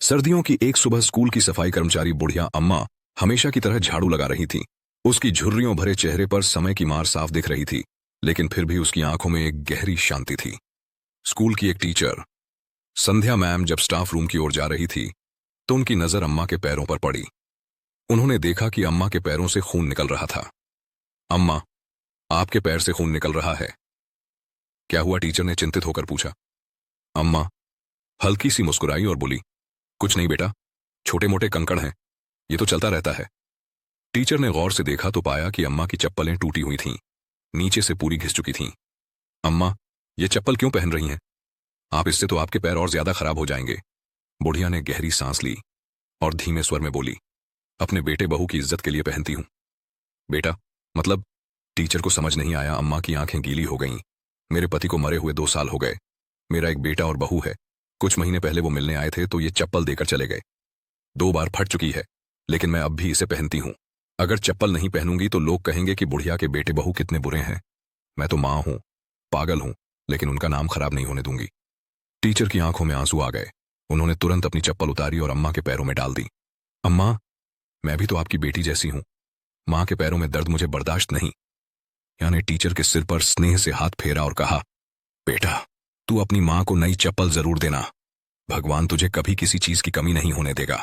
सर्दियों की एक सुबह स्कूल की सफाई कर्मचारी बुढ़िया अम्मा हमेशा की तरह झाड़ू लगा रही थी। उसकी झुर्रियों भरे चेहरे पर समय की मार साफ दिख रही थी, लेकिन फिर भी उसकी आंखों में एक गहरी शांति थी। स्कूल की एक टीचर संध्या मैम जब स्टाफ रूम की ओर जा रही थी तो उनकी नजर अम्मा के पैरों पर पड़ी। उन्होंने देखा कि अम्मा के पैरों से खून निकल रहा था। अम्मा, आपके पैर से खून निकल रहा है, क्या हुआ? टीचर ने चिंतित होकर पूछा। अम्मा हल्की सी मुस्कुराई और बोली, कुछ नहीं बेटा, छोटे मोटे कंकड़ हैं, ये तो चलता रहता है। टीचर ने गौर से देखा तो पाया कि अम्मा की चप्पलें टूटी हुई थीं, नीचे से पूरी घिस चुकी थीं। अम्मा, ये चप्पल क्यों पहन रही हैं? आप इससे तो आपके पैर और ज्यादा खराब हो जाएंगे। बुढ़िया ने गहरी सांस ली और धीमे स्वर में बोली, अपने बेटे बहू की इज्जत के लिए पहनती हूं। बेटा मतलब? टीचर को समझ नहीं आया। अम्मा की आंखें गीली हो गईं। मेरे पति को मरे हुए 2 साल हो गए। मेरा एक बेटा और बहू है। कुछ महीने पहले वो मिलने आए थे तो ये चप्पल देकर चले गए। 2 बार फट चुकी है, लेकिन मैं अब भी इसे पहनती हूं। अगर चप्पल नहीं पहनूंगी तो लोग कहेंगे कि बुढ़िया के बेटे बहू कितने बुरे हैं। मैं तो मां हूं, पागल हूं, लेकिन उनका नाम खराब नहीं होने दूंगी। टीचर की आंखों में आंसू आ गए। उन्होंने तुरंत अपनी चप्पल उतारी और अम्मा के पैरों में डाल दी। अम्मा, मैं भी तो आपकी बेटी जैसी हूं। मां के पैरों में दर्द मुझे बर्दाश्त नहीं। यानी टीचर के सिर पर स्नेह से हाथ फेरा और कहा, बेटा, तू अपनी मां को नई चप्पल जरूर देना। भगवान तुझे कभी किसी चीज की कमी नहीं होने देगा।